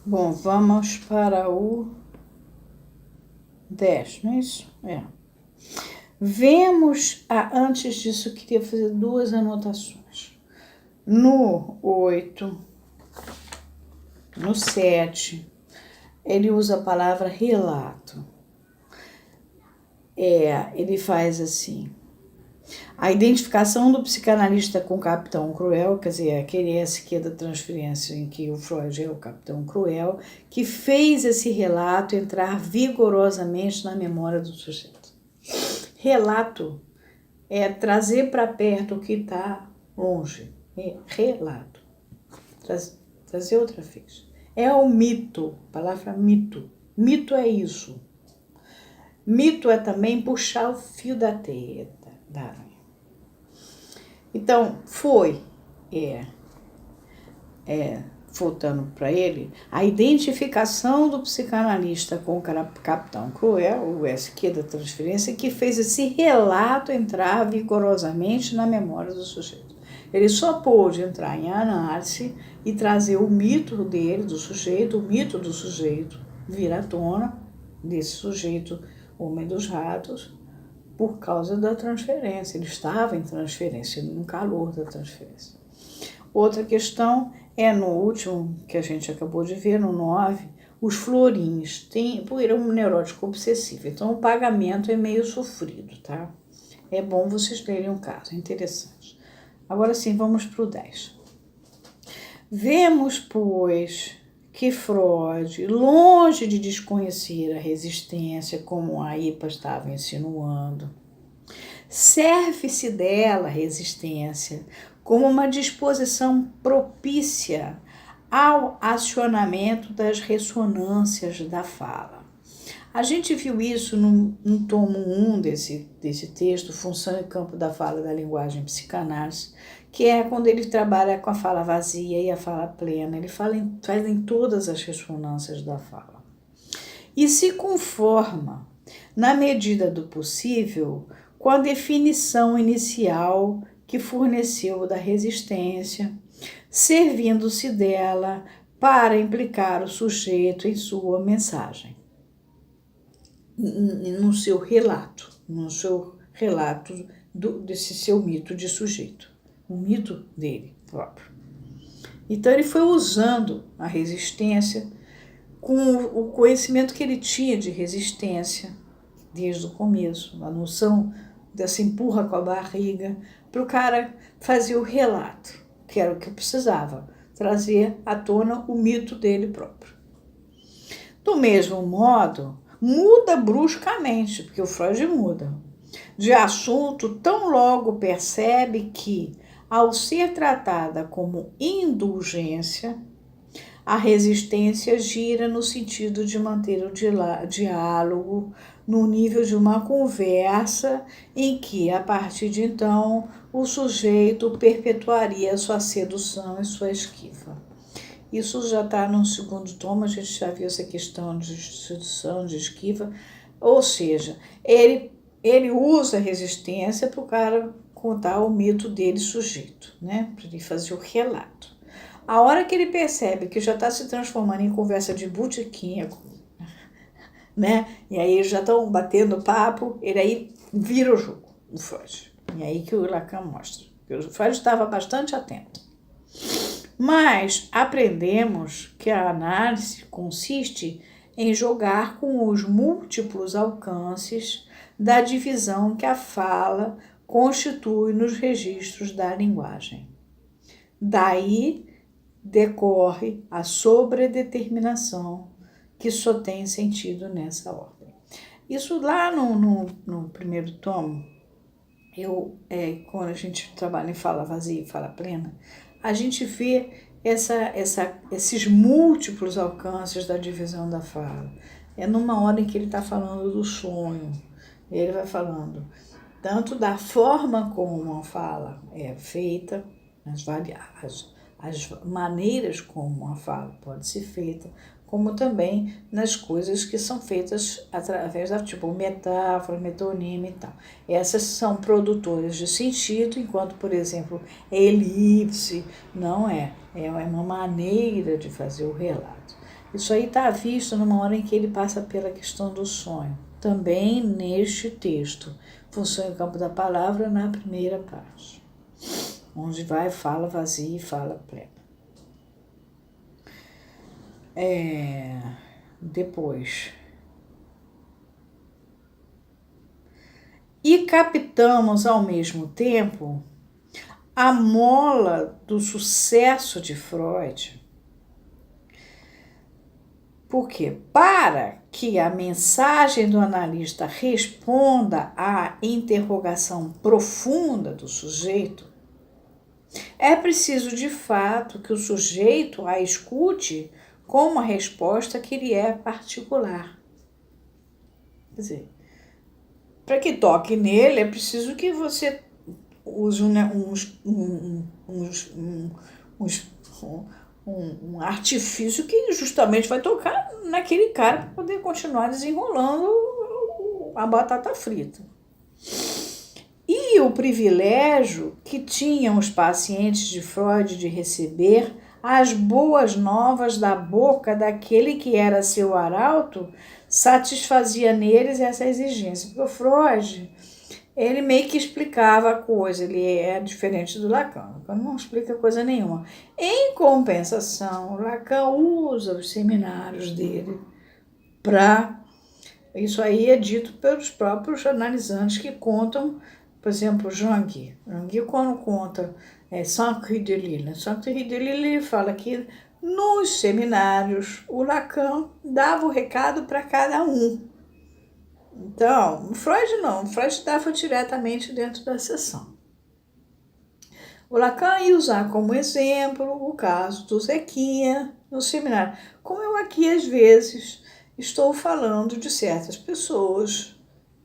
Bom, vamos para o 10, não é isso? Vemos, antes disso, eu queria fazer duas anotações. No 8, no 7, ele usa a palavra relato. Ele faz assim: a identificação do psicanalista com o Capitão Cruel, quer dizer, aquele SQ da transferência em que o Freud é o Capitão Cruel, que fez esse relato entrar vigorosamente na memória do sujeito. Relato é trazer para perto o que está longe. Relato. Trazer outra vez. É o mito, a palavra mito. Mito é isso. Mito é também puxar o fio da teia da aranha. Então, voltando para ele, a identificação do psicanalista com o Capitão Cruel, o SQ da transferência, que fez esse relato entrar vigorosamente na memória do sujeito. Ele só pôde entrar em análise e trazer o mito dele, do sujeito, o mito do sujeito, vir à tona desse sujeito, homem dos ratos, por causa da transferência. Ele estava em transferência, no calor da transferência. Outra questão é no último, que a gente acabou de ver, no 9, os florins. Ele é um neurótico obsessivo, então o pagamento é meio sofrido, tá? É bom vocês lerem um caso, é interessante. Agora sim, vamos para o 10. Vemos, pois, que Freud, longe de desconhecer a resistência, como a IPA estava insinuando, serve-se dela, resistência, como uma disposição propícia ao acionamento das ressonâncias da fala. A gente viu isso no tomo 1 desse texto, Função e Campo da Fala da Linguagem Psicanálise, que é quando ele trabalha com a fala vazia e a fala plena. Ele faz em todas as ressonâncias da fala. E se conforma, na medida do possível, com a definição inicial que forneceu da resistência, servindo-se dela para implicar o sujeito em sua mensagem, no seu relato desse seu mito de sujeito, o mito dele próprio. Então ele foi usando a resistência com o conhecimento que ele tinha de resistência desde o começo, a noção dessa empurra com a barriga, para o cara fazer o relato, que era o que precisava, trazer à tona o mito dele próprio. Do mesmo modo, muda bruscamente, porque o Freud muda, de assunto tão logo percebe que, ao ser tratada como indulgência, a resistência gira no sentido de manter o diálogo no nível de uma conversa em que, a partir de então, o sujeito perpetuaria sua sedução e sua esquiva. Isso já está no segundo tomo, a gente já viu essa questão de sedução, de esquiva, ou seja, ele usa a resistência para o cara contar o mito dele sujeito, né? Para ele fazer o relato. A hora que ele percebe que já está se transformando em conversa de botequim, né? E aí eles já estão batendo papo, ele aí vira o jogo, o Freud. E aí que o Lacan mostra. O Freud estava bastante atento. Mas aprendemos que a análise consiste em jogar com os múltiplos alcances da divisão que a fala constitui nos registros da linguagem. Daí decorre a sobredeterminação que só tem sentido nessa ordem. Isso lá no primeiro tomo, quando a gente trabalha em fala vazia e fala plena, a gente vê esses múltiplos alcances da divisão da fala. É numa hora em que ele está falando do sonho, ele vai falando tanto da forma como uma fala é feita, as maneiras como uma fala pode ser feita, como também nas coisas que são feitas através da tipo metáfora, metonímia e tal. Essas são produtoras de sentido, enquanto, por exemplo, elipse não é. É uma maneira de fazer o relato. Isso aí está visto numa hora em que ele passa pela questão do sonho. Também neste texto, Função e Campo da Palavra, na primeira parte, onde vai, fala vazia e fala plena. Depois. E captamos ao mesmo tempo a mola do sucesso de Freud. Por quê? Para que a mensagem do analista responda à interrogação profunda do sujeito, é preciso de fato que o sujeito a escute com uma resposta que lhe é particular. Quer dizer, para que toque nele, é preciso que você use um artifício que justamente vai tocar naquele cara para poder continuar desenrolando a batata frita. E o privilégio que tinham os pacientes de Freud de receber as boas novas da boca daquele que era seu arauto satisfazia neles essa exigência. Porque o Freud, ele meio que explicava a coisa, ele é diferente do Lacan. Lacan não explica coisa nenhuma. Em compensação, Lacan usa os seminários dele para... Isso aí é dito pelos próprios analisantes que contam, por exemplo, Jean-Guy. Jean-Guy, quando conta Saint-Cry de Lille, Saint-Cry de Lille fala que nos seminários o Lacan dava o recado para cada um. Então, Freud não, Freud dava diretamente dentro da sessão. O Lacan ia usar como exemplo o caso do Zequinha no seminário. Como eu aqui, às vezes, estou falando de certas pessoas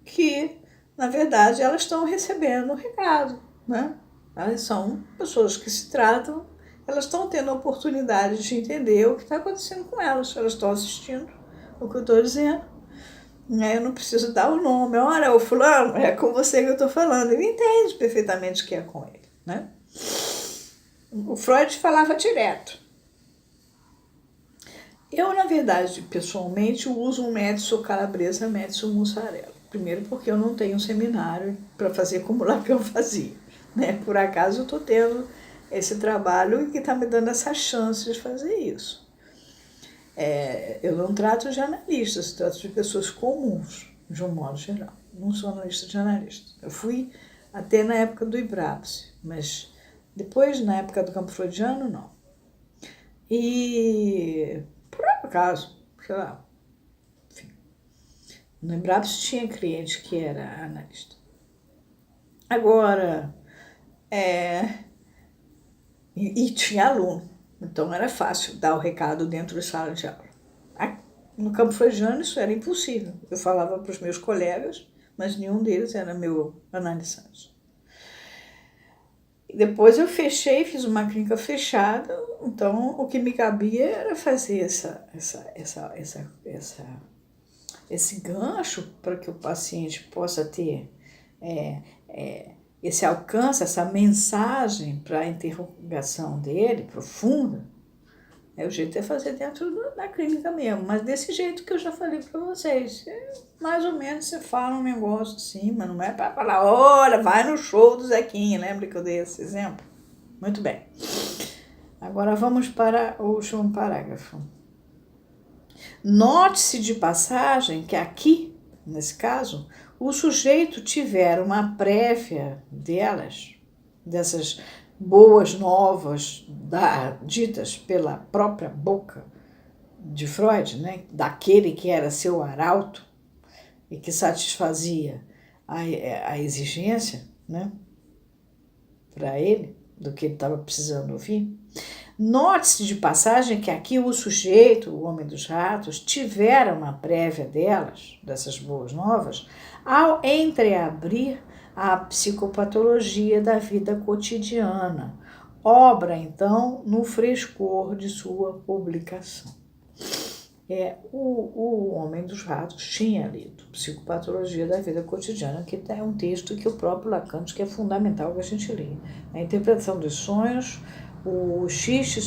que, na verdade, elas estão recebendo o recado, né? Elas são pessoas que se tratam, elas estão tendo a oportunidade de entender o que está acontecendo com elas. Elas estão assistindo o que eu estou dizendo. Eu não preciso dar o nome. Olha, o fulano, é com você que eu estou falando. Ele entende perfeitamente o que é com ele, né? O Freud falava direto. Eu, na verdade, pessoalmente, uso um Médici Calabresa, Médici Mussarela. Primeiro porque eu não tenho um seminário para fazer como Lacan fazia, né? Por acaso eu estou tendo esse trabalho e que está me dando essa chance de fazer isso. Eu não trato de analistas, trato de pessoas comuns, de um modo geral. Não sou analista de analista. Eu fui até na época do IBRAPSE, mas depois, na época do campo freudiano, não. E, por acaso, sei lá, enfim, no IBRAPSE tinha cliente que era analista. Agora, e tinha aluno. Então era fácil dar o recado dentro da sala de aula. No campo freudiano isso era impossível. Eu falava para os meus colegas, mas nenhum deles era meu analisante. Depois eu fechei, fiz uma clínica fechada, então o que me cabia era fazer esse gancho para que o paciente possa ter esse alcance, essa mensagem para a interrogação dele, profunda. O jeito é fazer dentro da clínica mesmo, mas desse jeito que eu já falei para vocês. Mais ou menos você fala um negócio assim, mas não é para falar, olha, vai no show do Zequinha, lembra que eu dei esse exemplo? Muito bem. Agora vamos para o último parágrafo. Note-se de passagem que aqui, nesse caso, o sujeito tiver uma prévia dessas boas novas ditas pela própria boca de Freud, né? Daquele que era seu arauto e que satisfazia a exigência, né? Para ele, do que ele estava precisando ouvir. Note-se de passagem que aqui o sujeito, o homem dos ratos, tivera uma prévia dessas boas novas, ao entreabrir a psicopatologia da vida cotidiana, obra, então, no frescor de sua publicação. O Homem dos Ratos tinha lido Psicopatologia da Vida Cotidiana, que é um texto que o próprio Lacan diz que é fundamental que a gente leia. A interpretação dos sonhos o xiste,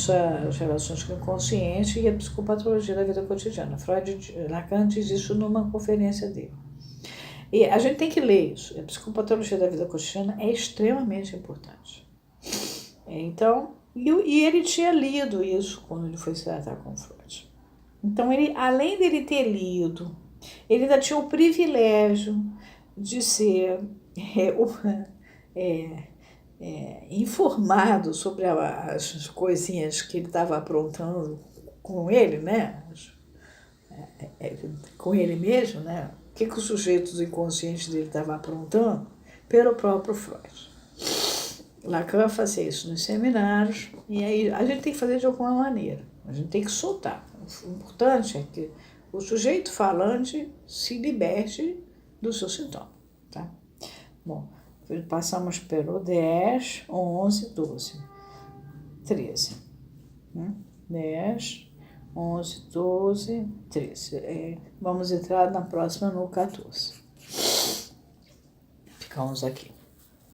as relações com o inconsciente e a psicopatologia da vida cotidiana. Lacan diz isso numa conferência dele. E a gente tem que ler isso. A psicopatologia da vida cotidiana é extremamente importante. Então, e ele tinha lido isso quando ele foi se tratar com Freud. Então, ele, além dele ter lido, ele ainda tinha o privilégio de ser informado sobre as coisinhas que ele estava aprontando com ele, né? Com ele mesmo, né? O que os sujeitos inconscientes dele estavam aprontando pelo próprio Freud. Lacan fazia isso nos seminários, e aí a gente tem que fazer de alguma maneira, a gente tem que soltar. O importante é que o sujeito falante se liberte do seu sintoma, tá? Bom, passamos pelo 10, 11, 12, 13. 10, 11, 12, 13. Vamos entrar na próxima no 14. Ficamos aqui.